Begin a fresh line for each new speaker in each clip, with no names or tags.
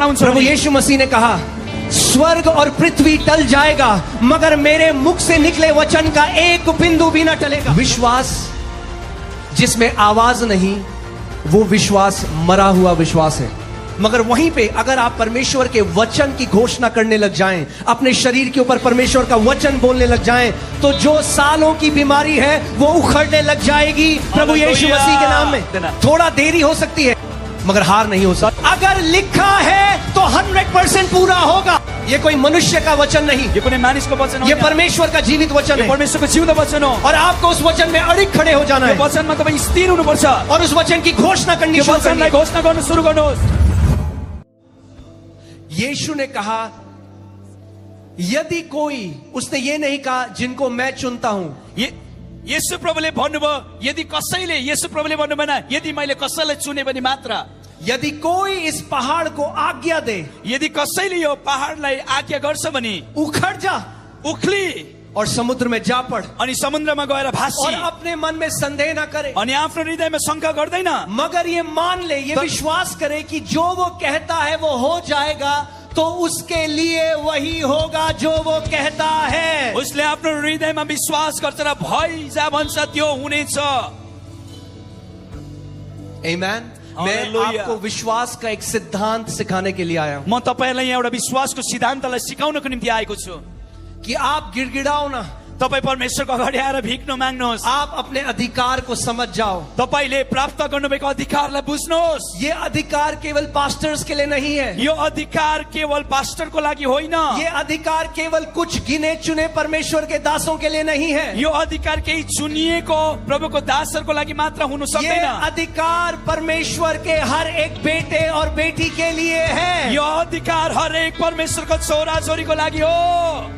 हुन्छ
प्रभु यीशु मसीह ने कहा, स्वर्ग और पृथ्वी टल जाएगा मगर मेरे मुख से निकले वचन का एक बिंदु भी न टलेगा। विश्वास जिसमें आवाज नहीं, वो विश्वास मरा हुआ विश्वास है। मगर वहीं पे अगर आप परमेश्वर के वचन की घोषणा करने लग जाएं, अपने शरीर के ऊपर परमेश्वर का वचन बोलने लग जाएं, तो जो सालों की बीमारी है वो उखड़ने लग जाएगी प्रभु यीशु मसीह के नाम में। थोड़ा देरी हो सकती है मगर हार नहीं हो सकती। अगर लिखा है तो 100% पूरा होगा। ये कोई मनुष्य का वचन नहीं,
यो कुनै मानिसको वचन हो,
ये परमेश्वर का जीवित वचन है।
परमेश्वरको जीवित वचन हो
और आपको उस वचन में अडिग खड़े हो जाना
यो
है।
वचनमा तपाई स्थिर हुनुपर्छ
और उस वचन की घोषणा करनी
यो
शुरू करनी
वचनलाई
है।
घोषणा गर्न सुरु गर्नुहोस्।
यीशु ने कहा, यदि कोई, उसने ये नहीं कहा जिनको मैं चुनता हूं।
येशू प्रभुले भन्नुभयो, यदि कसैले, येशू प्रभुले भन्नु भएन यदि मैले कसैलाई चुने भने मात्र।
यदि कोई इस पहाड़ को आज्ञा दे,
यदि कसैले यो पहाडलाई आज्ञा गर्छ भने
उखड़ जा,
उख्ली
और समुद्र में जा पड़,
अनि समुद्रमा गएर भासी,
और अपने मन में संदेह ना करे,
अनि आफ्नो हृदयमा शंका गर्दैन,
मगर ये मान ले, ये विश्वास करे कि जो वो कहता है वो हो जाएगा, तो उसके लिए वही होगा जो वो कहता है।
उसले आफ्नो हृदयमा विश्वास गर्छ र भइ जा भन्छ त्यो हुनेछ।
आमेन। मैं आपको विश्वास का एक सिद्धांत सिखाने के लिए आया हूं।
म तपाईलाई एउटा विश्वासको सिद्धान्तलाई सिकाउनको निम्ति आएको छु
कि आप गिड़गिड़ाओ ना,
तपाई परमेश्वरको अगाडि आएर भिक्नु माग्नुहोस्।
आप अपने अधिकार को समझ जाओ।
तपाईले प्राप्त गर्नुभएको अधिकारलाई बुझ्नुहोस्।
ये अधिकार केवल पास्टर्स के लिए नहीं है,
यो अधिकार केवल पास्टरको लागि होइन,
ये अधिकार केवल कुछ गिने चुने परमेश्वर के दासों के लिए नहीं है,
यो अधिकार केही चुनिएको प्रभुको दासहरूको लागि मात्र हुन
ये
सक्दैन।
अधिकार परमेश्वर के हर एक बेटे और बेटी के लिए है।
यो अधिकार हरेक परमेश्वरको छोरा छोरीको लागि हो।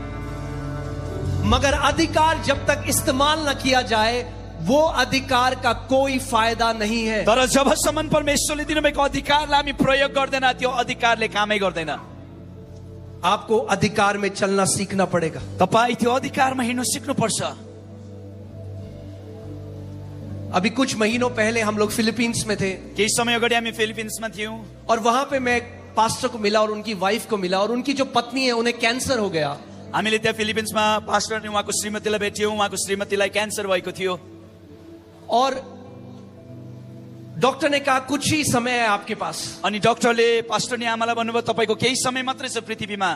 मगर अधिकार जब तक इस्तेमाल न किया जाए, वो अधिकार का कोई फायदा नहीं है।
तर जबसम्म परमेश्वरले दिनुभएको अधिकारलाई हामी प्रयोग गर्दैन, त्यो अधिकारले कामै गर्दैन।
आपको अधिकार में चलना सीखना पड़ेगा।
तपाई त्यो अधिकारमा हिँड्नु सिक्नुपर्छ।
अभी कुछ महीनों पहले हम लोग फिलीपींस में थे,
केही समय अगाडि हामी फिलिपिन्समा थियौं
और वहां पे मैं पास्टर को मिला और उनकी वाइफ को मिला, और उनकी जो पत्नी है उन्हें कैंसर हो गया।
हामीले त्यहाँ फिलिपिन्समा पास्टर अनि उहाँको श्रीमतीलाई भेट्यौं। उहाँको श्रीमतीलाई क्यान्सर भएको थियो
और डॉक्टर ने कहा कुछ ही समय है आपके पास।
अनि डाक्टरले पास्टर नि आमालाई भन्नुभयो तपाईको केही समय मात्रै छ पृथ्वीमा।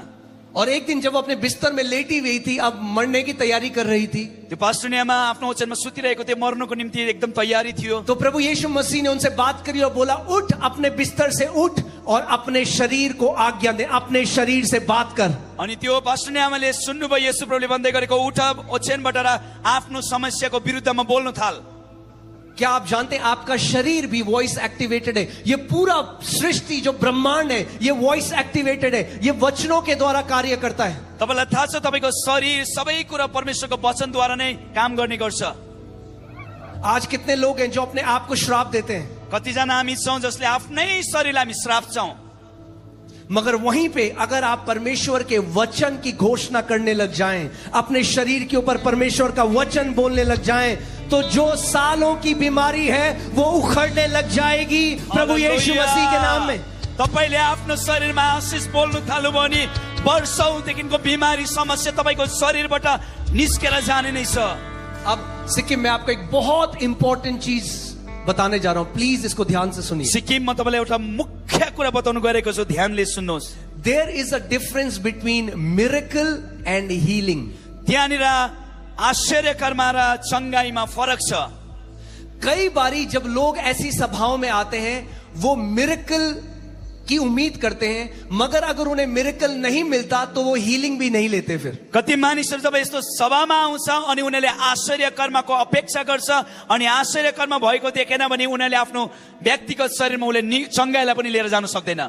और एक दिन जब वो अपने बिस्तर में लेटी हुई थी, अब मरने की तैयारी कर रही थी,
त्यो पास्टर नि आमा आफ्नो ओछ्यानमा सुतिरहेको थियो, मर्नको निम्ति एकदम तयारी थियो।
तो प्रभु यीशु मसीह ने उनसे बात करी और बोला, उठ, अपने बिस्तर से उठ और अपने शरीर को आज्ञा दे, अपने शरीर से बात कर।
अनि त्यो पास्टर नि आमाले सुन्नुभयो येशू प्रभुले भन्दै गरेको, उठ ओछ्यानबाट र आफ्नो समस्याको विरुद्धमा बोल्न थाल।
क्या आप जानते हैं आपका शरीर भी वॉइस एक्टिवेटेड है? ये पूरा सृष्टि जो ब्रह्मांड है ये वॉइस एक्टिवेटेड है, ये वचनों के द्वारा कार्य करता है।
तपाईलाई थाहा छ तपाईको शरीर सबै कुरा परमेश्वरको वचनद्वारा नै काम गर्ने गर्छ।
आज कितने लोग हैं जो अपने आप को श्राप देते हैं,
कतिजना हामी छौं जसले आफ्नै शरीरलाई हामी श्राप छौं।
मगर वहीं पे अगर आप परमेश्वर के वचन की घोषणा करने लग जाएं, अपने शरीर के ऊपर परमेश्वर का वचन बोलने लग जाएं, तो जो सालों की बीमारी है वो उखड़ने लग जाएगी प्रभु यीशु मसीह के नाम में।
तपाईले आफ्नो शरीरमा आशीष बोल्नु थाल्नुभयो भने वर्षौंदेखिको बिमारी समस्या तपाईको शरीरबाट निस्केर जाने नै छ।
अब सिक्किम में आपको एक बहुत इंपॉर्टेंट चीज बताने जा रहा हूं, प्लीज इसको ध्यान से सुनिए।
सिक्किममा तपाईलाई एउटा मुख्य कुरा बताउनु गएको छु, ध्यानले सुन्नुहोस्।
There is a difference between miracle and healing.
त्यहाँनिर आश्चर्य कर्म र चंगाईमा फरक छ।
कई बारी जब लोग ऐसी सभाओं में आते हैं वो मिरेकल की उम्मीद करते हैं, मगर अगर उन्हें मिरेकल नहीं मिलता तो वो हीलिंग भी नहीं लेते। फिर
कति मानिसहरू जब यस्तो सभामा आउँछ अनि उनीहरूले आश्चर्य कर्मको अपेक्षा गर्छ अनि आश्चर्य कर्म भएको देखेन भने उनीहरूले आफ्नो व्यक्तिगत शरीरमा उले चंगाईलाई पनि लिएर जान सक्दैन।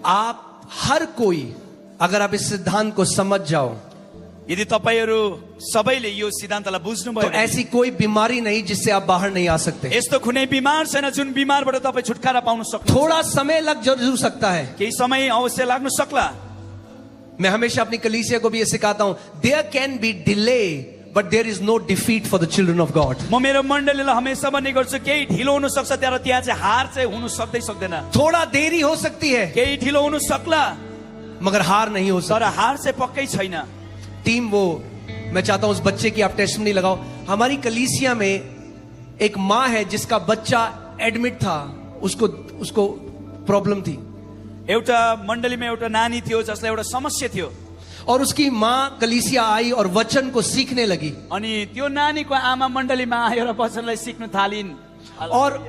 आप हर कोई, अगर आप इस सिद्धांत को समझ जाओ,
यदि तपाईहरु सबैले यो सिद्धान्तलाई बुझ्नु भयो
तो ऐसी कोई बीमारी नहीं जिससे आप बाहर नहीं आ सकते।
यस्तो कुनै बिमार छैन जुन बिमारबाट तपाई छुटकारा पाउन सक्नुहुन्छ।
थोड़ा समय लग जरूर सकता है,
केही समय अवश्य लाग्न सक्ला।
मैं हमेशा अपनी कलीसिया को भी ये सिखाता हूं, there can be delay but there is no defeat for the children of God.
म मेरो मण्डलीलाई हमेशा भन्ने गर्छु केही ढिलो हुन सक्छ तर त्यहाँ चाहिँ हार चाहिँ हुनु सक्दैन
थोड़ा देरी हो सकती है
केही ढिलो हुन सक्ला
मगर हार नहीं हो
तर
सकती.
हार चाहिँ पक्कै छैन.
टीम वो मैं चाहता हूं उस बच्चे की आप टेस्टमनी लगाओ. हमारी कलीसिया में एक माँ है जिसका बच्चा एडमिट था, उसको प्रॉब्लम थी
एउटा मण्डलीमा एउटा नानी थियो जसलाई एउटा समस्या थियो
और उसकी माँ कलीसिया आई और वचन को सीखने लगी
अनि त्यो नानीको आमा मण्डलीमा आएर वचनलाई सिक्न थालिन्
और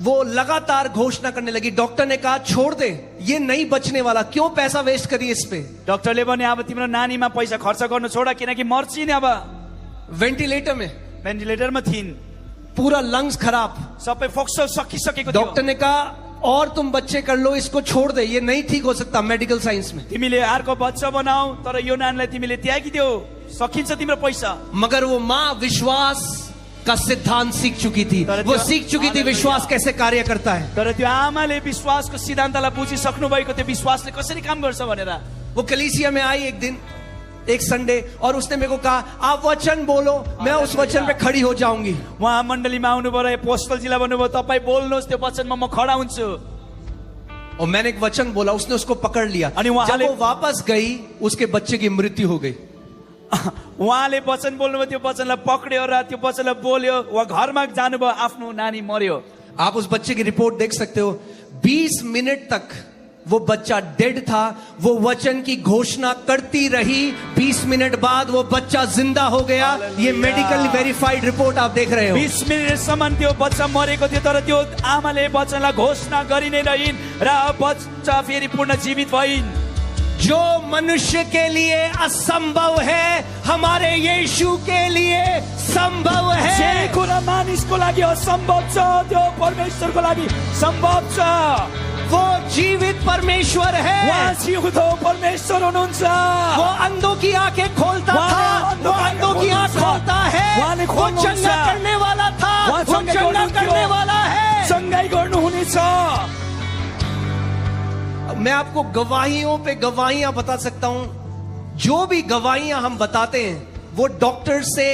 वो लगातार घोषणा करने लगी. डॉक्टर ने कहा छोड़ दे, ये नहीं बचने वाला, क्यों पैसा वेस्ट करिए इस पे.
डाक्टरले भने अब तिम्रो नानीमा पैसा खर्च गर्नु छोड किनकि मर्छिन्. अब
वेंटिलेटर में
भेन्टिलेटरमा थिइन्,
पूरा लंग्स खराब.
सबै फोक्सो सकिसकेको थियो.
डॉक्टर ने कहा और तुम बच्चे कर लो, इसको छोड़ दे, ये नहीं ठीक हो सकता मेडिकल साइंस में.
तिमीले अर्को बच्चा बनाऊ तर यो नानीलाई तिमीले त्यागिदेऊ, सकिन्छ तिम्रो पैसा.
मगर वो माँ विश्वास का सिद्धांत सीख चुकी थी. वो सीख चुकी थी विश्वास कैसे कार्य करता है.
तर त्यो आमाले विश्वासको सिद्धान्तलाई बुझिसक्नु भएको थियो, विश्वासले कसरी काम गर्छ भनेर.
वो कलीसिया में आई एक दिन, एक संडे, और उसने मेरे को कहा आप वचन बोलो, मैं उस वचन पे खड़ी हो जाऊंगी.
उहाँ मण्डलीमा आउनु भयो, पोस्टलजीलाई भन्नुभयो तपाईँ बोल्नुहोस् त्यो वचनमा म खडा हुन्छु.
और मैंने एक वचन बोला, उसने उसको पकड़ लिया. जब वो वापस गई उसके बच्चे की मृत्यु हो गई.
उहाँले वचन बोल्नुभयो, त्यो वचनलाई पक्रियो र त्यो वचनलाई बोल्यो, उहाँ घरमा जानुभयो, आफ्नो नानी मर्यो.
आप उस बच्चे की रिपोर्ट देख सकते हो. 20 मिनट तक वो बच्चा डेड था. वो वचन की घोषणा करती रही. 20 मिनट बाद वो बच्चा जिंदा हो गया. ये मेडिकल वेरीफाइड रिपोर्ट आप देख रहे हो.
20 मिनटसम्म त्यो बच्चा मरेको थियो तर त्यो आमाले वचनलाई घोषणा गरि नै रहिन् र बच्चा फेरि पूर्ण जीवित भइन्.
जो मनुष्य के लिए असंभव है हमारे यीशु के लिए संभव है.
जे कुरा मानिसको लागि असम्भव छ त्यो परमेश्वरको लागि सम्भव छ.
वो जीवित परमेश्वर है.
उहाँ जिउँदो परमेश्वर हुनुहुन्छ.
वो अंधों की आंखें खोलता था, वो अंधों की आंख खोलता है. वो चंगा करने वाला था, वो चंगा करने वाला है.
चंगाई गर्नुहुनेछ.
मैं आपको गवाहियों पे गवाहियां बता सकता हूं. जो भी गवाहियां हम बताते हैं वो डॉक्टर से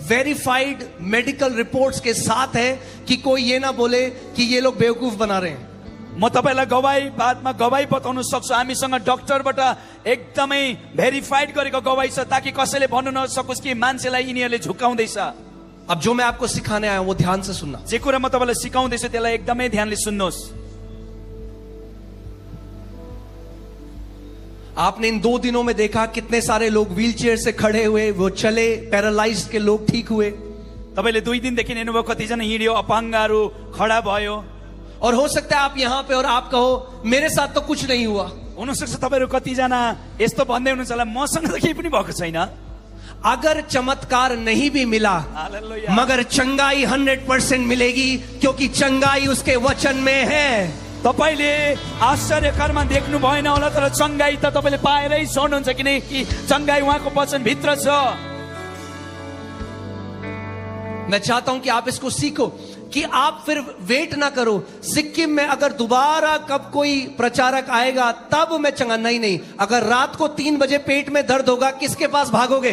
वेरीफाइड मेडिकल रिपोर्ट्स के साथ है कि कोई ये ना बोले कि ये लोग बेवकूफ बना रहे हैं.
म तपाईलाई गवाही बादमा गवाही बताउन सक्छु. हामीसँग डाक्टरबाट एकदमै भेरिफाइड गरेको गवाही छ ताकि कसैले भन्नु नसकोस् कि मान्छेलाई यिनीहरूले झुकाउँदैछ.
अब जो मैं आपको सिखाने आया हूं वो ध्यान से सुनना.
जे कुरा म तपाईलाई सिकाउँदैछु त्यसलाई एकदमै ध्यानले सुन्नुहोस्.
आपने इन 2 दिनों में देखा कितने सारे लोग व्हीलचेयर से खड़े हुए, वो चले, पैरालाइज्ड के लोग ठीक हुए.
तपाईले 2 दिनदेखि हेर्नुभयो कतिजना हिँड्यो, अपाङ्गहरू खडा भयो.
और हो सकता है आप यहां पे और आप कहो मेरे साथ तो कुछ नहीं हुआ.
हुनसक्छ तपाईहरु कतिजना यस्तो भन्दै हुनुहुन्छ होला मसँग त केही पनि भएको छैन.
अगर चमत्कार नहीं भी मिला मगर चंगाई 100% मिलेगी क्योंकि चंगाई उसके वचन में है.
तपाईले आश्चर्य कर्म देख्नु भएन होला तर चंगाई त तपाईले पाएरै छोड्नुहुन्छ किनकि चंगाई उहाँको वचन भित्र छ.
मैं चाहता हूं कि आप इसको सीखो कि आप फिर वेट ना करो. सिक्किम में अगर दोबारा कब कोई प्रचारक आएगा तब मैं चंगा, नहीं. अगर रात को 3 बजे पेट में दर्द होगा किसके पास भागोगे.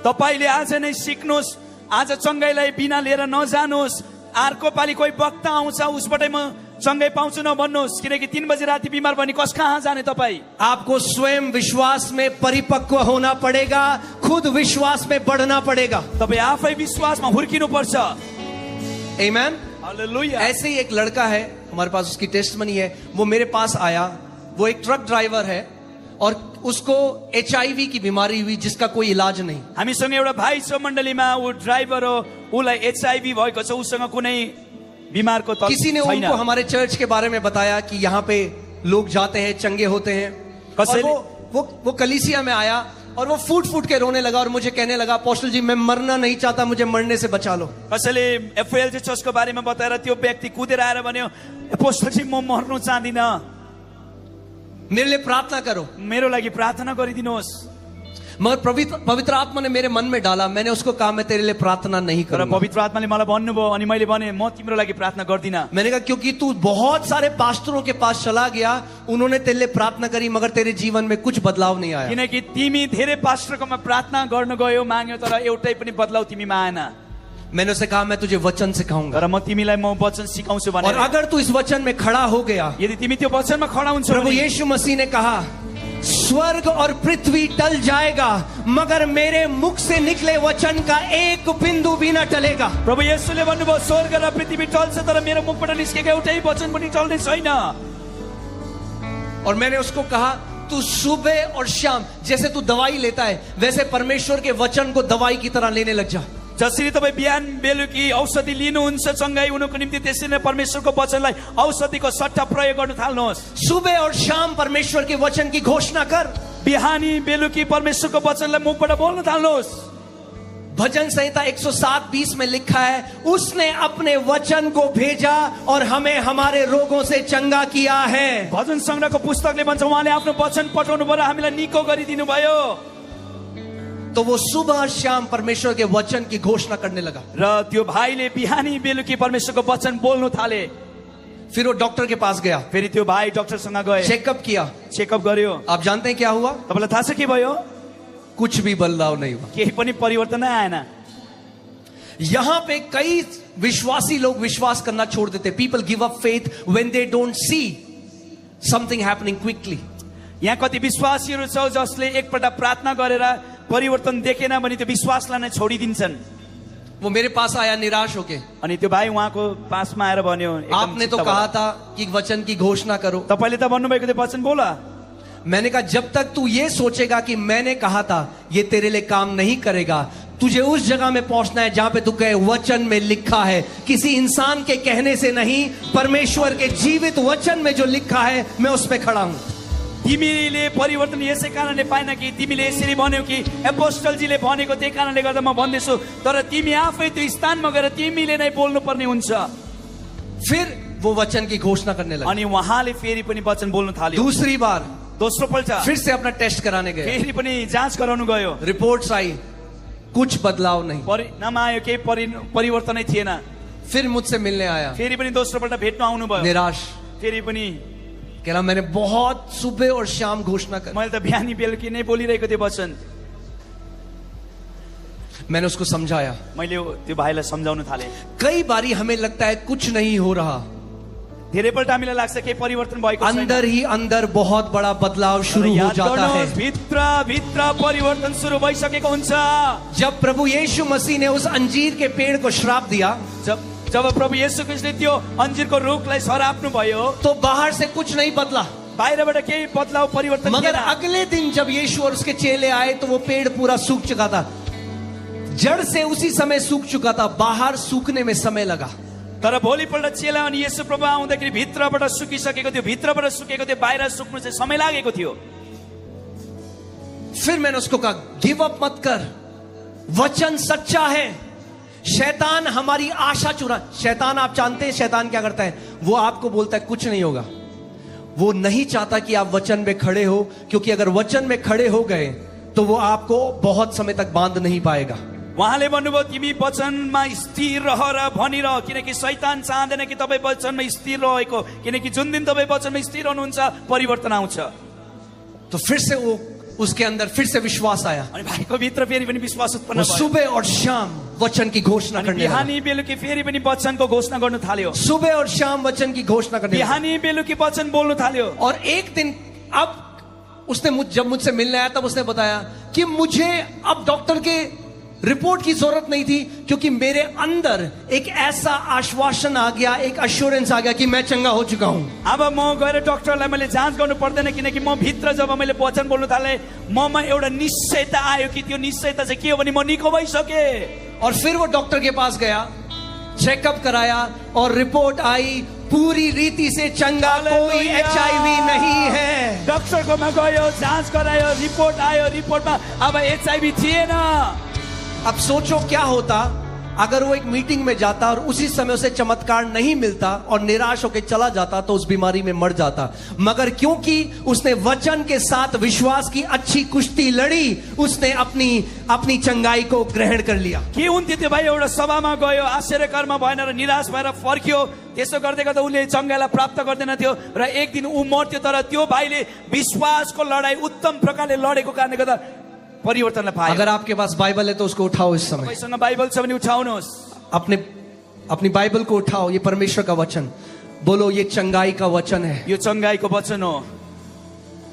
तपाईले आज नै सिक्नुहोस्. आज चंगाईलाई बिना लिएर नजानुहोस्. अर्को पालि कोही वक्ता आउँछ उसबाटै म चंगाई पाउँछु नभन्नुहोस् किनकि 3 बजे राति बिमार भने कस कहाँ जाने. तपाईँ
आपको स्वयं विश्वास में परिपक्व होना पड़ेगा. खुद विश्वास में बढ़ना पड़ेगा.
तपाईँ आफै विश्वासमा हुर्किनु पर्छ.
आमेन.
हालेलुया.
ऐसे ही एक लड़का है हमारे पास, उसकी टेस्टमनी है. वो मेरे पास आया. वो एक ट्रक ड्राइवर है और उसको HIV की बीमारी हुई जिसका कोई इलाज नहीं.
हामीसँग एउटा भाइ छ मण्डलीमा, ऊ ड्राइभर हो, उलाई HIV भएको छ, उसँग कुनै बीमारको त
किसी ने उनको हमारे चर्च के बारे में बताया कि यहाँ पे लोग जाते हैं, चंगे होते हैं. और वो कलीसिया में आया और वो फूट के रोने लगा और मुझे कहने लगा अपोस्टल जी मैं मरना नहीं चाहता, मुझे मरने से बचा लो.
कसैले FLG चर्चको बारेमा बताएर त्यो व्यक्ति कुदेर आएर भन्यो अपोस्टल जी म मर्नु चाहदिन,
मेरे लिए प्रार्थना करो.
मेरो लागि प्रार्थना गरिदिनुहोस्.
मगर पवित्र आत्मा ने मेरे मन में डाला, मैंने उसको कहा मैं तेरे लिए प्रार्थना नहीं
तर
करूंगा।
पवित्र आत्माले मलाई भन्नुभयो अनि मैले भने म तिम्रो लागि प्रार्थना गर्दिन।
मैंने कहा क्योंकि तू बहुत सारे पास्टरों के पास चला गया, उन्होंने तेरे लिए प्रार्थना करी, मगर तेरे जीवन में कुछ बदलाव नहीं आया।
किनकि तिमी धेरै पास्टरकोमा प्रार्थना गर्न गयो, माग्यो, तर एउटै पनि बदलाउ तिमीमा आएन।
मैंने उसे कहा मैं तुझे वचन सिखाऊंगा,
तर म तिमीलाई म वचन सिकाउँछु
और
भनेर।
अगर तू इस वचन में खड़ा हो गया,
यदि तिमी त्यो वचनमा खडा हुन्छौ
प्रभु
भने
यीशु मसीह ने कहा स्वर्ग और पृथ्वी टल जाएगा, मगर मेरे मुख से निकले वचन का एक बिंदु भी न टलेगा।
प्रभु येशूले भन्नुभयो स्वर्ग र पृथ्वी टल्छ तर मेरो मुखबाट निस्केको एउटै वचन पनि टल्ने छैन।
और मैंने उसको कहा तू सुबह और शाम जैसे तू दवाई लेता है, वैसे परमेश्वर के वचन को दवाई की तरह लेने लग जा।
जसरी तपाईँ बिहान बेलुकी औषधि लिनुहुन्छ सँगै उनको निम्ति त्यसरी नै परमेश्वरको वचनलाई औषधिको सट्टा प्रयोग गर्न थाल्नुहोस्।
सुबह और शाम परमेश्वर के वचन की घोषणा कर।
बिहानी बेलुकी परमेश्वरको वचनलाई मुखबाट बोल्न थाल्नुहोस्।
भजन संहिता 107:20 में लिखा है, उसने अपने वचन को भेजा और हमें हमारे रोगों से चंगा किया है।
भजन संग्रहको पुस्तकले भन्छ उहाँले आफ्नो वचन पठाउनु भयो र हामीलाई निको गरिदिनु भयो।
तो वो सुबह और शाम परमेश्वर के वचन की घोषणा करने लगा।
र त्यो भाइले बिहानी बेलुकी परमेश्वरको वचन बोल्नु थाले।
फिर वो डॉक्टर के पास गया,
फेरि त्यो भाइ डाक्टरसँग गए,
चेकअप किया।
चेकअप गर्यो।
आप जानते हैं क्या हुआ?
तपाईलाई थाहा छ के भयो?
कुछ भी बदलाव नहीं हुआ।
केही पनि परिवर्तन नै आएन।
यहां पे कई विश्वासी लोग विश्वास करना छोड़ देते। People give up faith when they don't see something happening quickly.
यहाँ कति विश्वासीहरू छ जसले एकपल्ट प्रार्थना गरेर परिवर्तन देखेन भने त्यो विश्वासलाई नै छोडिदिन्छन्।
वो मेरे पास आया निराश होके,
अनि त्यो भाइ उहाँको पासमा आएर भन्यो,
आपने तो कहा था कि वचन की घोषणा करो।
तपाईले त भन्नुभएको थियो वचन बोला।
मैंने कहा जब तक तू ये सोचेगा कि मैंने कहा था, ये तेरे लिए काम नहीं करेगा। तुझे उस जगह में पहुंचना है जहां पे तू कहे वचन में लिखा है, किसी इंसान के कहने से नहीं, परमेश्वर के जीवित वचन में जो लिखा है मैं उस पे खड़ा हूं।
तिमीले परिवर्तन यसै कारणले पाइन कि तिमीले यसरी भन्यौ कि एपोस्टलजीले भनेको त्यही कारणले गर्दा म भन्दैछु, तर तिमी आफै त्यो स्थानमा गएर तिमीले नै बोल्नु पर्ने हुन्छ।
फिर वो वचन की घोषणा करने लगा।
अनि उहाँले फेरि पनि वचन बोल्नु थाल्यो।
दूसरी बार
दोस्रो पल्ट
फिर से अपना टेस्ट कराने गए,
फेरि पनि जाँच गराउनु गयो।
रिपोर्ट्स आई, कुछ बदलाव नहीं।
परिणाम आयो, केही परिवर्तनै थिएन।
फिर मुझसे मिलने आया,
फेरि पनि दोस्रो पल्ट भेट्न आउनुभयो।
निराश,
फेरि पनि
कह रहा मैंने बहुत सुबह और शाम घोषणा कर।
मैले त बिहानी बेलुकी नै बोलिरहेको थिएँ वचन।
मैंने उसको समझाया,
मैले त्यो भाइलाई सम्झाउन थालेँ।
कई बारी हमें लगता है कुछ नहीं हो रहा,
धेरैपल्ट हामीलाई लाग्छ केही परिवर्तन भएको छैन।
अंदर ही अंदर बहुत बड़ा बदलाव शुरू हो जाता है।
भित्र भित्र परिवर्तन सुरु भइसकेको हुन्छ।
जब प्रभु यीशु मसीह ने उस अंजीर के पेड़ को श्राप दिया,
जब प्रभु येशू ख्रिस्टले त्यो अंजीरको रुखलाई सराप्नु भयो,
तो बाहर से कुछ नहीं बदला,
बाहिरबाट केही बदलाव परिवर्तन
मगर
थिएन।
अगले दिन जब यीशु और उसके चेले आए तो वो पेड़ पूरा सूख चुका था। जड़ से उसी समय सूख चुका था, बाहर सूखने में समय लगा।
तर भोलिपल्ट चेला अनि येशू प्रभु आउँदाखेरि भित्रबाट सुकिसकेको थियो, भित्रबाट सुकेको थियो, बाहिर सुक्नु चाहिँ समय लागेको थियो।
फिर मैंने उसको कहा गिव अप मत कर, वचन सच्चा है। शैतान हमारी आशा चुरा, शैतान आप जानते हैं शैतान क्या करता है? वो आपको बोलता है कुछ नहीं होगा। वो नहीं चाहता कि आप वचन में खड़े हो, क्योंकि अगर वचन में खड़े हो गए तो वो आपको बहुत समय तक बांध नहीं पाएगा।
उहाँले भन्नुभयो तिमी वचनमा स्थिर रह र भनिरह, किनकि शैतान चाहँदैन कि तपाईँ वचनमा स्थिर रहेको, किनकि जुन दिन तपाईँ वचनमा स्थिर रहनुहुन्छ परिवर्तन आउँछ।
तो फिर से वो उसके अंदर फिर से विश्वास आया,
अनि भाइको भित्र फेरि पनि विश्वास उत्पन्न
वो
भयो।
सुबह और शाम वचन की घोषणा करने लगा।
बिहानी बेलुकी फेरि पनि वचनको घोषणा गर्न थाल्यो।
सुबह और शाम वचन की घोषणा करने लगा।
बिहानी बेलुकी वचन बोल्न थाल्यो।
और एक दिन अब उसने जब मुझसे मिलने आया तब उसने बताया कि मुझे अब डॉक्टर के रिपोर्ट की जरूरत नहीं थी, क्योंकि मेरे अंदर एक ऐसा आश्वासन आ गया, एक एश्योरेंस आ गया कि मैं चंगा हो चुका हूं।
अब म गएर डाक्टरलाई मैले जाँच गर्नु पर्दैन, किनकि म भित्र जब मैले वचन बोल्नु थालेँ ममा एउटा निश्चयता आयो कि त्यो निश्चयता चाहिँ के हो भने म निको भइसके।
और फिर वो डॉक्टर के पास गया, चेकअप कराया और रिपोर्ट आई पूरी रीति से चंगा, कोई HIV नहीं है।
डॉक्टर को मैं गयो, जाँच गरायो, रिपोर्ट आयो, रिपोर्टमा अब HIV थिएन।
अब सोचो क्या होता अगर वो एक मीटिंग में जाता और उसी समय उसे चमत्कार नहीं मिलता और निराश होकर चला जाता तो उस बीमारी में मर जाता, मगर क्योंकि उसने वचन के साथ विश्वास की अच्छी कुश्ती लड़ी, उसने अपनी चंगाई को ग्रहण कर लिया।
के हुन्थ्यो त्यो भाइ एउटा सभामा गयो, आश्चर्यकरमा भएन र निराश भएर फर्क्यो। त्यसो गर्दै गर्दा उसले चङ्गाईलाई प्राप्त गर्दैन थियो र एक दिन ऊ मर्थ्यो। तर त्यो भाइले विश्वासको लडाई उत्तम प्रकारले लडेको कारणले गर्दा परिवर्तनलाई पायो।
अगर आपके पास बाइबल है तो उसको उठाओ इस समय।
तपाईसँग बाइबल छ भने उठाउनुहोस्।
अपनी बाइबल को उठाओ। ये परमेश्वर का वचन, बोलो ये चंगाई का वचन है।
यो चङ्गाईको वचन हो,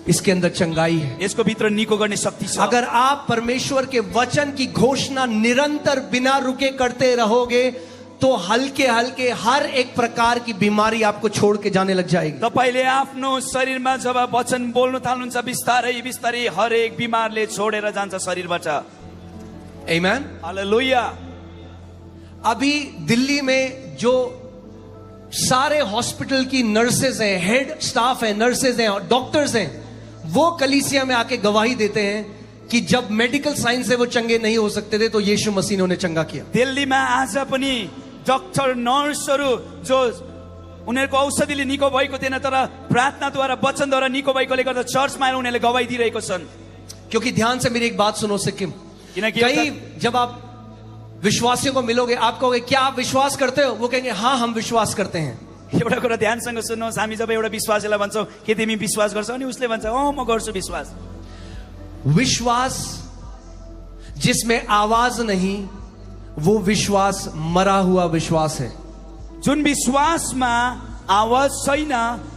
इसके अंदर चंगाई है।
यसको भित्र निको गर्ने शक्ति छ।
अगर आप परमेश्वर के वचन की घोषणा निरंतर बिना रुके करते रहोगे तो हल्के हल्के हर एक प्रकार की बीमारी आपको छोड़ के जाने लग जाएगी।
तपाईले आफ्नो शरीरमा जब वचन बोल्न थाल्नुहुन्छ बिस्तारै बिस्तारै हरेक बिमारले छोडेर जान्छ शरीरबाट।
आमेन,
हालेलुया।
अभी दिल्ली में जो सारे हॉस्पिटल की नर्सेज हैं, हेड स्टाफ है, नर्सेज हैं और डॉक्टर्स हैं, वो कलीसिया में आके गवाही देते हैं कि जब मेडिकल साइंस से वो चंगे नहीं हो सकते थे तो यीशु मसीह ने उन्हें चंगा किया।
दिल्लीमा आज पनि डाक्टर नर्सहरू जो उनीहरूको औषधिले निको भएको थिएन तर प्रार्थनाद्वारा वचनद्वारा निको भएकोले गर्दा चर्चमा आएर उनीहरूले गवाही दिइरहेको छन्।
क्योंकि ध्यान से मेरी एक बात सुनो सिक्किम,
किनकि
कई जब आप विश्वासियों को मिलोगे आप कहोगे क्या आप विश्वास करते हो, वो कहेंगे हाँ हम विश्वास करते हैं।
एउटा कुरा ध्यानसँग सुन्नुहोस्, हामी जब एउटा विश्वासीलाई भन्छौँ के तिमी विश्वास गर्छौ अनि उसले भन्छ अँ म गर्छु विश्वास।
विश्वास जिसमें आवाज नहीं वो विश्वास मरा हुआ विश्वास है।
जुन विश्वासमा आवाज छैन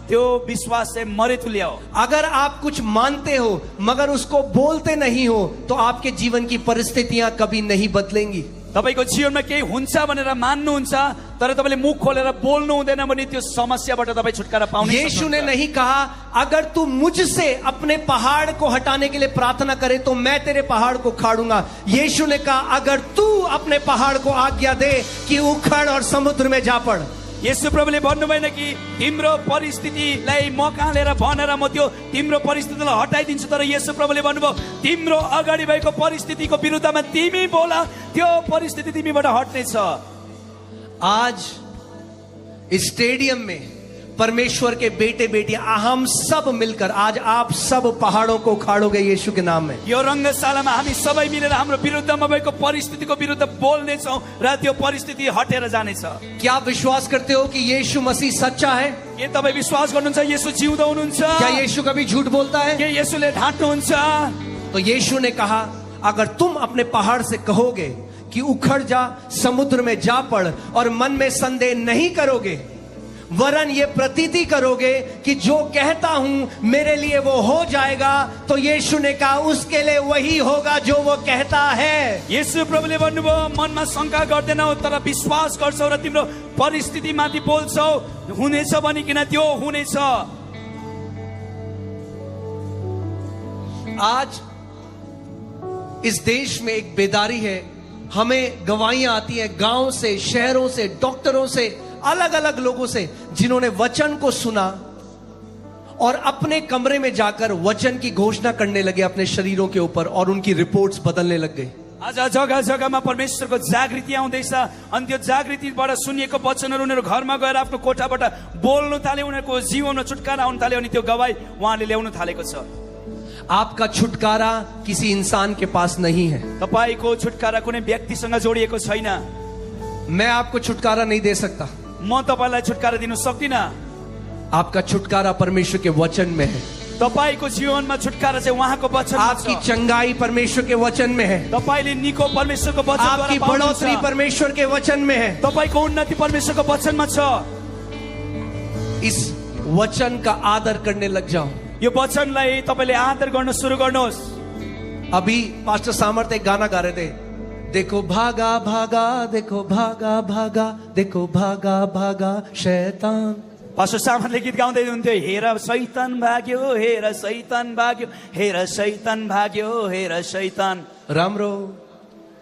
त्यो विश्वास चाहिँ मरेतुल्य हो।
अगर आप कुछ मानते हो मगर उसको बोलते नहीं हो तो आपके जीवन की परिस्थितियां कभी नहीं बदलेंगी।
तपाईको जीवनमा केही हुन्छ भनेर मान्नुहुन्छ तर तपाईले मुख खोलेर बोल्नु हुँदैन भने त्यो समस्याबाट तपाई छुटकारा पाउन सक्नुहुन्छ।
यीशु ने नहीं कहा अगर तू मुझसे अपने पहाड़ को हटाने के लिए प्रार्थना करे तो मैं तेरे पहाड़ को उखाड़ूंगा। यीशु ने कहा अगर तू अपने पहाड़ को आज्ञा दे कि उखड़ और समुद्र में जा पड़।
यसु प्रभुले भन्नुभएन कि तिम्रो परिस्थितिलाई म कहाँ लिएर भनेर म त्यो तिम्रो परिस्थितिलाई हटाइदिन्छु, तर यसु प्रभुले भन्नुभयो तिम्रो अगाडि भएको परिस्थितिको विरुद्धमा तिमी बोल, त्यो परिस्थिति तिमीबाट हट्नेछ।
आज इस स्टेडियम में परमेश्वर के बेटे बेटियां हम सब मिलकर आज आप सब पहाड़ों को उखाड़ोगे यीशु के नाम में।
यो रंगशालामा हामी सबै मिलेर हाम्रो विरुद्धमा भएको परिस्थितिको विरुद्ध बोल्ने छौं र त्यो परिस्थिति हटेर जानेछ।
क्या आप विश्वास करते हो कि यीशु मसीह सच्चा है?
के तपाई विश्वास गर्नुहुन्छ येशू जिउँदो हुनुहुन्छ?
क्या यीशु कभी झूठ बोलता है?
के येशूले ढाँट्नुहुन्छ?
तो यीशु ने कहा अगर तुम अपने पहाड़ से कहोगे कि उखड़ जा समुद्र में जा पड़ और मन में संदेह नहीं करोगे वरन ये प्रतीति करोगे कि जो कहता हूं मेरे लिए वो हो जाएगा, तो यीशु ने कहा उसके लिए वही होगा जो वो कहता है।
येशू प्रभुले भन्नुभयो मनमा शंका गर्दैनौ तर विश्वास गर्छौ र तिम्रो परिस्थितिमाथि बोल्छौ, हुनेछ भनिकिन त्यो हुनेछ।
आज इस देश में एक बेदारी है, हमें गवाहियां आती हैं गांव से, शहरों से, डॉक्टरों से, अलग अलग लोगों से जिन्होंने वचन को सुना और अपने कमरे में जाकर वचन की घोषणा करने लगे अपने शरीरों के ऊपर और उनकी रिपोर्ट्स बदलने लग गई।
आज जग्गा जग्गामा परमेश्वरको जागृति आउँदैछ अनि त्यो जागृतिबाट सुनिएको वचनहरू उनीहरू घरमा गएर आफ्नो कोठाबाट बोल्न थाले, उनीहरूको जीवनमा छुटकारा आउन थाल्यो अनि त्यो गवाही उहाँले ल्याउन थालेको छ।
आपका छुटकारा किसी इंसान के पास नहीं है।
तपाईको छुटकारा कुनै व्यक्तिसँग जोडिएको छैन।
मैं आपको छुटकारा नहीं दे सकता।
म तपाईलाई छुटकारा दिन सक्दिनँ।
आपका छुटकारा परमेश्वर के वचन में है।
तपाईको जीवनमा छुटकारा चाहिँ उहाँको वचनमा छ।
आपकी चंगाई परमेश्वर के वचन में है।
तपाईले निको परमेश्वरको वचनद्वारा
आपकी बढ़ोतरी परमेश्वर के वचन में है।
तपाईको उन्नति परमेश्वरको वचनमा छ।
इस वचन का आदर करने लग जाओ।
यो वचनलाई तपाईले आदर गर्न सुरु गर्नुहोस्।
अभी पास्टर सामर्थ एक गाना गा रहे थे, देखो भागा भागा, देखो भागा भागा, देखो भागा भागा शैतान।
पास्टर सामर्थले गीत गाउँदै हुनुहुन्थ्यो, हेर शैतान भाग्यो, हेर शैतान भाग्यो, हेर शैतान भाग्यो, हेर शैतान।
राम्रो।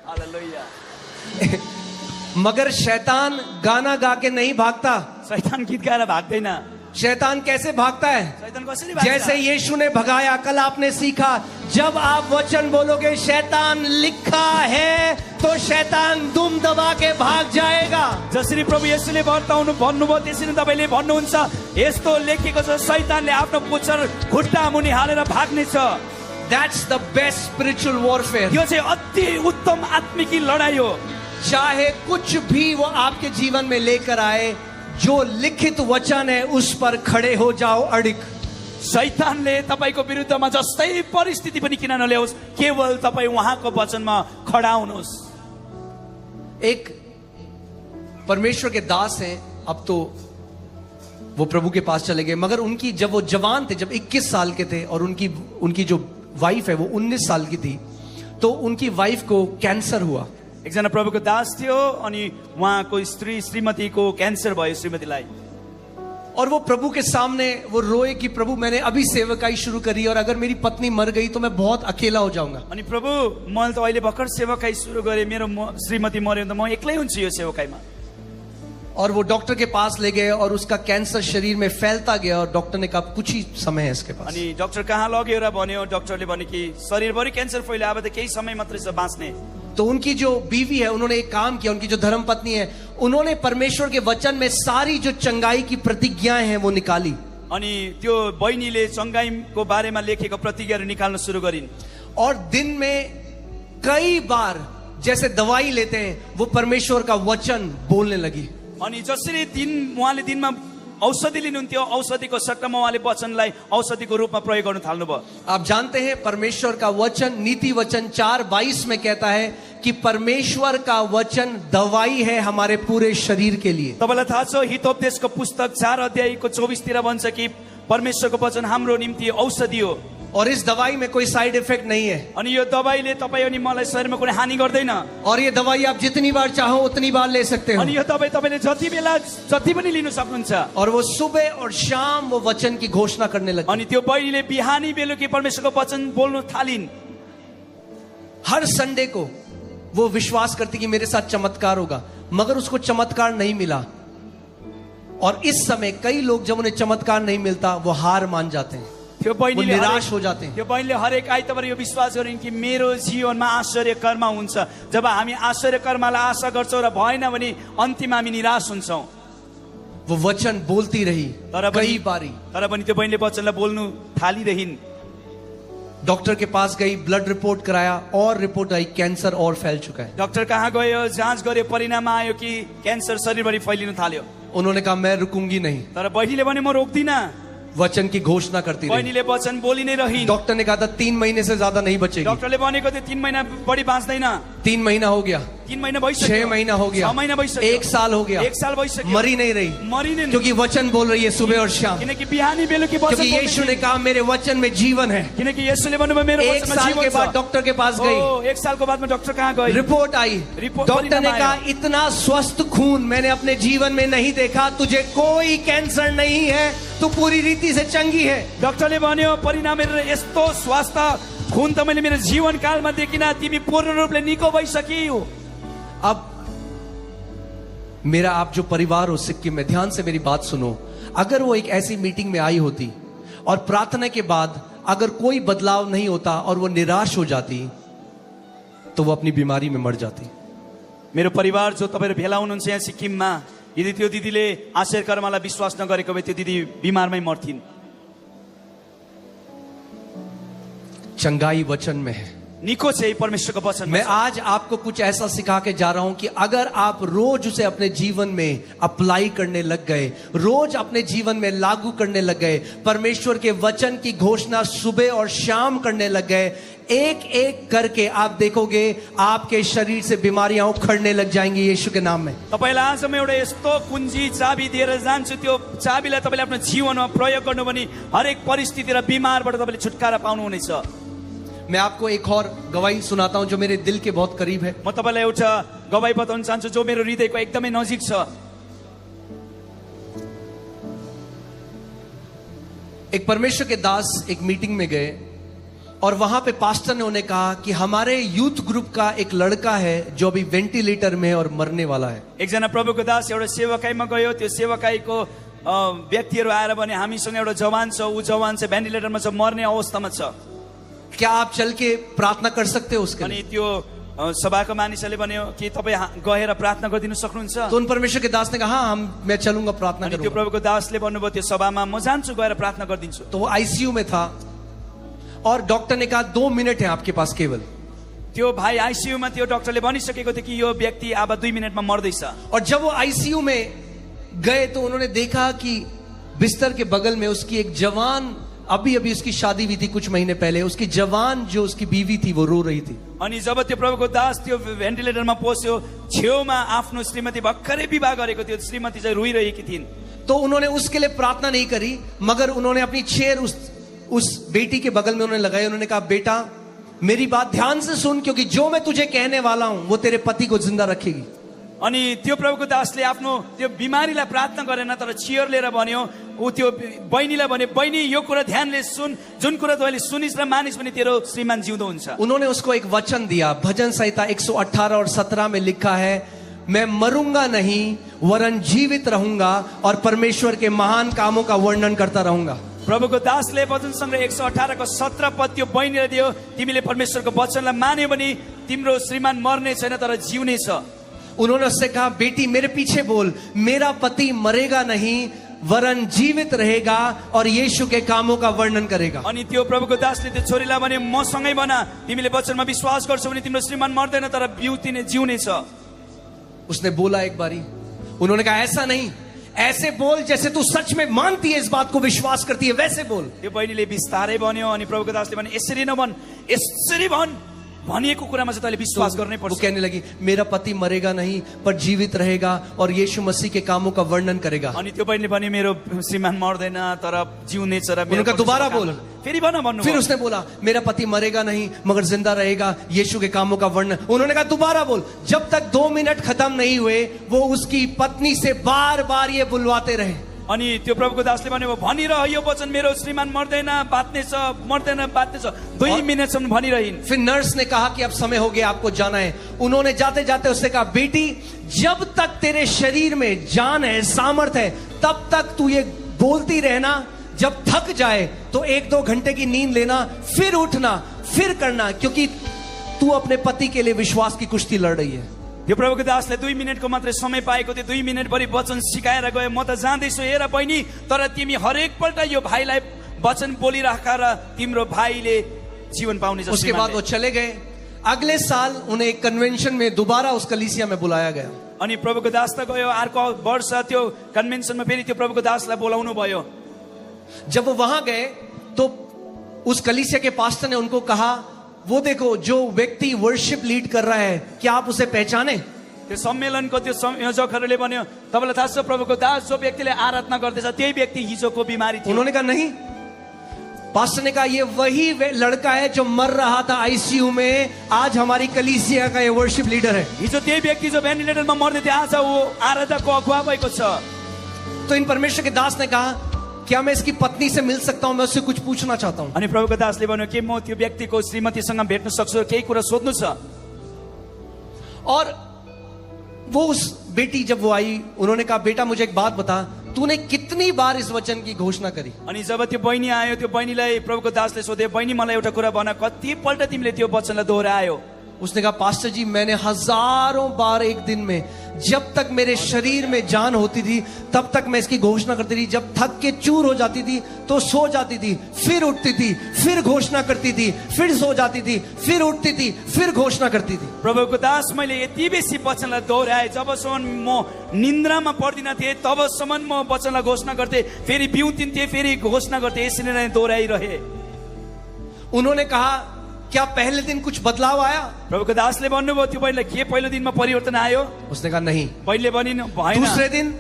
हालेलुया।
मगर शैतान गाना गा के नहीं भागता।
शैतान गीत गाएर भाग्दैन।
शैतान कैसे भागता है?
शैतान शैतान कसरी भाग्छ?
जैसे यीशु ने भगाया, कल आपने सीखा, जब आप वचन बोलोगे शैतान लिखा है, तो शैतान दुम दबा के भाग जाएगा।
जसरी प्रभु येशूले बताउनु भन्नुभयो त्यसरी तपाईले भन्नुहुन्छ यस्तो लेखेको छ शैतानले आफ्नो पुच्छर खुट्टा मुनि हालेर भाग्नेछ।
That's the best spiritual warfare.
यो चाहिँ अति उत्तम आत्मिकी लडाई हो।
चाहे कुछ भी वो आपके जीवन में लेकर आए, जो लिखित वचन है उस पर खड़े हो जाओ अडिग।
शैतानले तपाईको विरुद्धमा जस्तै परिस्थिति पनि किन नल्याओस्, केवल तपाई उहाँको वचनमा खडा हुनुहोस्।
एक परमेश्वर के दास हैं, अब तो वो प्रभु के पास चले गए, मगर उनकी जब वो जवान थे, जब 21 साल के थे और उनकी जो वाइफ है वो 19 साल की थी, तो उनकी वाइफ को कैंसर हुआ।
एकजना प्रभुको दास थियो अनि उहाँको स्त्री श्रीमतीको क्यान्सर भयो श्रीमतीलाई।
और वो प्रभु के सामने वो रोए कि प्रभु मैंने अभी सेवकाई शुरू करी और अगर मेरी पत्नी मर गई तो मैं बहुत अकेला हो जाऊंगा।
अनि प्रभु मैले त अहिले भर्खर सेवकाई सुरु गरे, मेरो श्रीमती मर्यो भने त म एक्लै हुन्छु यो सेवकाईमा।
और वो डॉक्टर के पास ले गए और उसका कैंसर शरीर में फैलता गया और डॉक्टर ने कहा कुछ ही समय है इसके पास।
अनि डाक्टर कहाँ लग्यो र भन्यो, डाक्टरले भन्यो कि शरीरभरि क्यान्सर फैल्यो, अब त केही समय मात्रै छ बाँच्ने।
तो उनकी जो बीवी है उन्होंने एक काम किया, उनकी जो धर्म पत्नी है उन्होंने परमेश्वर के वचन में सारी जो चंगाई की प्रतिज्ञाएं हैं वो निकाली।
अनि त्यो बहिनीले चंगाईको बारेमा लेखेको प्रतिज्ञाहरू निकाल्न सुरु गरिन्।
और दिन में कई बार जैसे दवाई लेते हैं वो परमेश्वर का वचन बोलने लगी।
अनि जसरी उहाँले दिनमा औषधि लिनुहुन्थ्यो, औषधिको सट्टामा उहाँले वचनलाई औषधिको रूपमा प्रयोग गर्न थाल्नुभयो।
आप जानते हैं परमेश्वर का वचन, नीति वचन 4:22 में कहता है कि परमेश्वर का वचन दवाई है हमारे पूरे शरीर के लिए।
तपाईलाई थाहा छ हितोपदेशको पुस्तक 4 अध्यायको 24 तिर भन्छ कि परमेश्वरको वचन हाम्रो निम्ति औषधि हो।
और इस दवाई में कोई साइड इफेक्ट नहीं है।
अनि यो दवाईले तपाई अनि मलाई शरीरमा कुनै हानि गर्दैन।
और ये दवाई आप जितनी बार चाहो उतनी बार ले सकते हो।
अनि यो दवाई तपाईले जति बेला जति पनि लिन सक्नुहुन्छ।
और वो सुबह और शाम वो वचन की घोषणा करने लगी।
अनि त्यो बहिनीले बिहानी बेलुकी परमेश्वरको वचन बोल्न थालिन्।
हर संडे को वो विश्वास करती कि मेरे साथ चमत्कार होगा, मगर उसको चमत्कार नहीं मिला। और इस समय कई लोग जब उन्हें चमत्कार नहीं मिलता वो हार मान जाते हैं,
त्यो
वो
बहिनीले
निराश हो जाते हैं।
त्यो बहिनीले हरेक आइतबार यो विश्वास गरिन् कि मेरो जीवनमा आश्चर्य कर्म हुन्छ। जब हामी आश्चर्य कर्मलाई आशा गर्छौं र भएन भने अन्तिममा हामी निराश हुन्छौं।
वो वचन बोलती रही कई बारी,
तर पनि त्यो बहिनीले वचनलाई बोल्नु थालिरहिन्।
डॉक्टर के पास गई, ब्लड रिपोर्ट कराया और रिपोर्ट आई कैंसर और फैल चुका है।
डाक्टर कहाँ गयो, जाँच गर्यो, परिणाम आयो कि क्यान्सर शरीरभरि फैलिन थाल्यो।
उन्होंने कहा मैं रुकूंगी नहीं,
तर बहिनीले भने म रोक्दिन।
वचन की घोषणा करती रही।
बहिनीले वचन बोली नै रहिन्।
डॉक्टर ने कहा था 3 महीने से ज्यादा नहीं बचेगी।
डाक्टरले भनेको थियो 3 महिना बढी बाँच्दैन।
3 महीना हो गया,
3 महिना भइसक्यो,
6 महीना हो गया,
6 महिना भइसक्यो,
1 साल हो गया,
1 साल भइसक्यो,
मरी नहीं रही,
मरी नै,
क्योंकि वचन बोल रही है सुबह और शाम।
किनकि बिहानी बेलुकी वचन
क्योंकि यीशु ने कहा मेरे वचन में जीवन है।
किनकि येशूले भन्नुभयो मेरो
1
वचनमा
साल
जीवन
के
छ।
बाद डॉक्टर के पास गई,
1 सालको बादमा डाक्टर कहाँ गए,
रिपोर्ट आई, डॉक्टर ने कहा इतना स्वस्थ खून मैंने अपने जीवन में नहीं देखा, तुझे कोई कैंसर नहीं है, तू पूरी रीति से चंगी है।
डाक्टरले भन्यो परिणाम हेरेर यस्तो स्वास्थ्य खून त मैले मेरो जीवन कालमा देखिन, तिमी पूर्ण रूपले निको भइसक्यौ।
अब मेरा आप जो परिवार हो सिक्किम में, ध्यान से मेरी बात सुनो, अगर वो एक ऐसी मीटिंग में आई होती और प्रार्थना के बाद अगर कोई बदलाव नहीं होता और वो निराश हो जाती तो वो अपनी बीमारी में मर जाती।
मेरो परिवार जो तपाईहरु भेला हुनुहुन्छ यहाँ सिक्किममा, यदि त्यो दिदीले आश्चर्य कर्मलाई विश्वास नगरेको भए त्यो दिदी बिमारमै मर्थिन्।
चंगाई वचन में है,
निको चाहिँ परमेश्वरको वचन।
मैं आज आपको कुछ ऐसा सिखा के जा रहा हूं कि अगर आप रोज उसे अपने जीवन में अप्लाई करने लग गए, रोज अपने जीवन में लागू करने लग गए, परमेश्वर के वचन की घोषणा सुबह और शाम करने लग गए, एक एक करके आप देखोगे आपके शरीर से बीमारियां उखड़ने लग जाएंगी यीशु के नाम में।
तपाईलाई आज म एउटा यस्तो कुञ्जी चाबी दिएर जान्छु, त्यो चाबीलाई तपाईले आफ्नो जीवनमा प्रयोग गर्नु भने हरेक परिस्थिति र बिमारबाट तपाईले छुटकारा पाउनुहुनेछ।
मैं आपको एक और गवाही सुनाता हूं जो मेरे दिल के बहुत करीब है।
म तपाईलाई एउटा गवाही बताउन चाहन्छु जो मेरो हृदयको एकदमै नजिक छ।
एक परमेश्वर के दास एक मीटिंग में गए और वहां पे पास्टर ने उन्हें कहा कि हमारे यूथ ग्रुप का एक लड़का है जो अभी वेंटिलेटर में है और मरने वाला है।
एकजना प्रभुको दास एउटा सेवकाईमा गयो, त्यो सेवकाईको व्यक्तिहरू आएर भने हामीसँग एउटा जवान छ, ऊ जवान चाहिँ भेन्टिलेटरमा छ, मर्ने अवस्थामा छ।
क्या आप चल के प्रार्थना कर सकते हो उसके
अनि
लिए?
त्यो सभाको मानिसहरूले भन्यो कि तपाईँ गएर प्रार्थना गरिदिनु सक्नुहुन्छ?
तो उन परमेश्वर के दास ने कहा हाँ मैं चलूंगा, प्रार्थना
अनि त्यो
करूंगा।
प्रभुको दासले भन्नुभयो त्यो सभामा म जान्छु, गएर प्रार्थना गरिदिन्छु।
तो वो आईसीयू में था और डॉक्टर ने कहा 2 मिनट है आपके पास केवल।
त्यो भाइ आइसियूमा थियो, डाक्टरले भनिसकेको थियो कि यो व्यक्ति अब 2 मिनटमा मर्दैछ।
और जब वो आईसीयू में गए तो उन्होंने देखा कि बिस्तर के बगल में उसकी एक जवान, अभी अभी उसकी शादी हुई थी कुछ महीने पहले, उसकी जवान जो उसकी बीवी थी वो रो रही थी।
अनि जब त्यो प्रभुको दास त्यो भेन्टिलेटरमा पस्यो, छेउमा आफ्नो श्रीमती भर्खरै विवाह गरेको थियो, श्रीमती चाहिँ रोइरहेकी थिइन्।
तो उन्होंने उसके लिए प्रार्थना नहीं करी, मगर उन्होंने अपनी चेयर उस बेटी के बगल में उन्होंने लगाई। उन्होंने कहा बेटा मेरी बात ध्यान से सुन, क्योंकि जो मैं तुझे कहने वाला हूं वो तेरे पति को जिंदा रखेगी।
अनि त्यो प्रभुको दासले आफ्नो त्यो बिमारीलाई प्रार्थना गरेन, तर चियर लिएर भन्यो, ऊ त्यो बहिनीलाई भन्यो, बहिनी यो कुरा ध्यानले सुन, जुन कुरा तैँले सुनिस् र मानिस् भने तेरो श्रीमान जिउँदो हुन्छ।
उन्होंने उसको एक वचन दिया, भजन संहिता 118 और 17 में लिखा है, मैं मरूंगा नहीं वरन जीवित रहूंगा और परमेश्वर के महान कामों का वर्णन करता रहूंगा।
प्रभुको दासले वचन संग्रह 118 को 17 पद त्यो बहिनीलाई दियो, तिमीले परमेश्वरको वचनलाई मान्यो भने तिम्रो श्रीमान मर्ने छैन तर जिउने छ।
उन्होंने उससे कहा बेटी मेरे पीछे बोल, मेरा पति मरेगा नहीं वरन जीवित रहेगा और यीशु के कामों का वर्णन करेगा।
अनि त्यो प्रभुको दासले त्यो छोरीलाई भने मसँगै बना, तिमीले वचनमा विश्वास गर्छौ भने तिम्रो श्रीमान मर्दैन तर जिउने छ।
उसने बोला एक बारी, उन्होंने कहा ऐसा नहीं, ऐसे बोल जैसे तू सच में मानती है, इस बात को विश्वास करती है, वैसे बोल।
त्यो बहिनीले बिस्तारै भन्यो, अनि प्रभुको दासले भने यसरी नभन, यसरी भन, भनिएको कुरामा चाहिँ तैँले विश्वास गर्नै
वो
पर्छ।
कहने लगी मेरा पति मरेगा नहीं पर जीवित रहेगा और यीशु मसीह के कामों का वर्णन करेगा।
अनि त्यो बहिनीले भन्यो मेरो श्रीमान मर्दैन तर जिउने छ र
उनका दोबारा बोल।
फेरि भन्नु।
फिर उसने बोला मेरा पति मरेगा नहीं मगर जिंदा रहेगा, यीशु के कामों का वर्णन। उन्होंने कहा दोबारा बोल। जब तक 2 मिनट खत्म नहीं हुए वो उसकी पत्नी से बार बार ये बुलवाते रहे।
अनि त्यो प्रभुको दासले भन्यो भनिरह यो वचन, मेरो श्रीमान मर्दैन बाँच्ने छ, मर्दैन बाँच्ने छ, 2 मिनटसम्म भनिरहिन्।
फिर नर्स ने कहा कि अब समय हो गया, आपको जाना है। उन्होंने जाते जाते उससे कहा बेटी जब तक तेरे शरीर में जान है, सामर्थ है, तब तक तू ये बोलती रहना, जब थक जाए तो 1-2 घंटे की नींद लेना, फिर उठना, फिर करना, क्योंकि तू अपने पति के लिए विश्वास की कुश्ती लड़ रही है।
यो प्रभुको दासले 2 मिनटको मात्रै समय पाएको थियो, 2 मिनटभरि वचन सिकाएर गयो। म त जाँदैछु हेर बहिनी, तर तिमी हरेक पल्ट यो भाइलाई वचन बोलिराख र तिम्रो भाइले जीवन पाउने छ।
उसके बाद वो चले गए। अगले साल उन्हें एक कन्वेंशन में दोबारा उस कलीसिया में बुलाया गया।
अनि प्रभुको दास त गयो, अर्को वर्ष त्यो कन्भेन्सनमा फेरि त्यो प्रभुको दासलाई बोलाउनु भयो।
जब वो वहां गए तो उस कलीसिया के पास्टर ने उनको कहा वो देखो जो व्यक्ति वर्शिप लीड कर रहा है, क्या आप उसे पहचाने?
त्यो सम्मेलनको त्यो संयोजकहरूले भन्यो तपाईलाई थाहा छ प्रभुको दास जो व्यक्तिले आराधना गर्दैछ त्यही व्यक्ति हिजोको बिमारी थियो।
उन्होंने कहा नहीं। पास्टर ने कहा ये वही लड़का है जो मर रहा था आईसीयू में, आज हमारी कलीसिया का ये वर्शिप लीडर है।
हिजो त्यही व्यक्ति जो भेन्टिलेटरमा मर्दै थियो आज वो आराधनाको अगुवा भएको छ।
तो इन परमेश्वर के दास ने कहा क्या मैं इसकी पत्नी से मिल सकता हूं, मैं उससे कुछ पूछना चाहता हूं।
अनि प्रभुको दासले भन्यो के म त्यो व्यक्तिको श्रीमतीसँग भेट्न सक्छु, केही कुरा सोध्नु छ।
और वो उस बेटी जब वो आई, उन्होंने कहा बेटा मुझे एक बात बता, तूने कितनी बार इस वचन की घोषणा करी?
अनि जब त्यो बहिनी आयो, त्यो बहिनीलाई प्रभुको दासले सोधे बहिनी मलाई एउटा कुरा भन, कति पल्ट तिमीले त्यो वचनलाई दोहोऱ्यायो?
उसने कहा पास्टर जी मैंने हजारों बार एक दिन में, जब तक मेरे शरीर में जान होती थी तब तक मैं इसकी घोषणा करती थी। जब थक के चूर हो जाती थी तो सो जाती थी, फिर उठती थी, फिर घोषणा करती थी, फिर सो जाती थी, फिर उठती थी, फिर घोषणा करती थी।
प्रभुको दास मैले यति बेसी वचनलाई दोहोऱ्याए, जबसम्म म निन्द्रामा पर्दिन थिए तबसम्म म वचनलाई घोषणा गर्थे, फेरि बिउतिन्थे, फेरि घोषणा गर्थे, यसरी नै दोहोऱ्याइरहे।
उन्होंने कहा क्या पहले दिन कुछ बदलाव आया?
प्रभुको दासले भन्नुभयो त्यो बहिनीलाई के पहिलो दिनमा परिवर्तन आयो?
उसने कहा नहीं।
पहिले भनिन भएन।
दूसरे दिन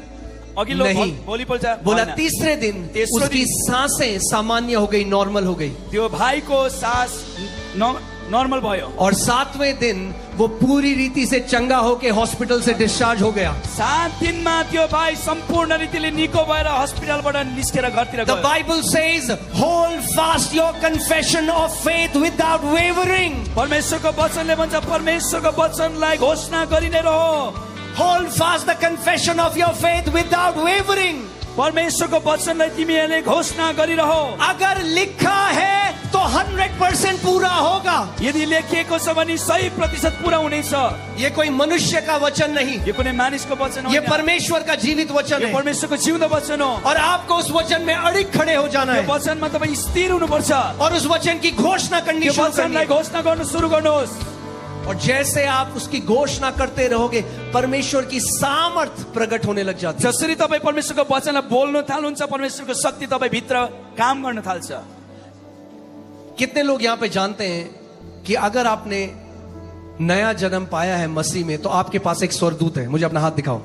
अघिल्लो
नहीं।
भोलिपल्ट
बोला
भएन।
तीसरे दिन
तेस्रो
उसकी
दिन
सांसें सामान्य हो गई, नॉर्मल हो गई।
त्यो भाइको सास नॉर्मल भयो।
और 7वें दिन वो पूरी रीति से चंगा होके हॉस्पिटल से डिस्चार्ज हो गया।
7 दिनमा त्यो भाइ सम्पूर्ण रीतिले निको भएर हस्पिटलबाट निस्केर घरतिर
The
गयो।
Bible says, hold fast your confession of faith without wavering.
परमेश्वरको वचनले भन्छ परमेश्वरको वचनलाई घोषणा गरिने रहो।
Hold fast the confession of your faith without wavering.
परमेश्वरको वचनलाई तिमीहरूले घोषणा गरिरहो।
अगर लिखा है तो 100% पूरा होगा।
यदि लेखिएको छ भने 100% पूरा हुनेछ।
ये कोई मनुष्य का वचन नहीं,
यो कुनै मानिसको वचन
ये
होइन,
परमेश्वर का जीवित वचन
यो
है।
परमेश्वरको जिउँदो वचन हो।
और आपको उस वचन में अड़िग खड़े हो जाना
यो
है
वचनमा तपाईँ स्थिर हुनुपर्छ।
और उस वचन की घोषणा करनी
यो
शुरू करनी
वचनलाई
है।
घोषणा गर्नु सुरु गर्नुहोस्।
और जैसे आप उसकी घोषणा करते रहोगे, परमेश्वर की सामर्थ प्रकट होने लग जाती है।
जसरी तपाईँ परमेश्वरको वचनलाई बोल्न थाल्नुहुन्छ, परमेश्वरको शक्ति तपाईँ भित्र काम गर्न थाल्छ।
कितने लोग यहाँ पे जानते हैं कि अगर आपने नया जन्म पाया है मसीह में, तो आपके पास एक स्वर्गदूत है? मुझे अपना हाथ दिखाओ।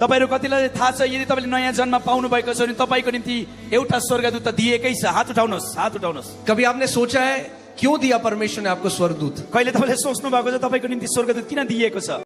तपाईहरु कतिलाई थाहा छ, यदि तपाईले नयाँ जन्म पाउनु भएको छ भने तपाईको निम्ति एउटा स्वर्गदूत त दिएकै छ। हात उठाउनुहोस्, हात उठाउनुहोस्।
कभी आपने सोचा है क्यों दिया परमेश्वर ने आपको स्वर्गदूत?
कहिले तपाईले सोच्नु भएको छ तपाईको निम्ति स्वर्गदूत किन दिएको छ?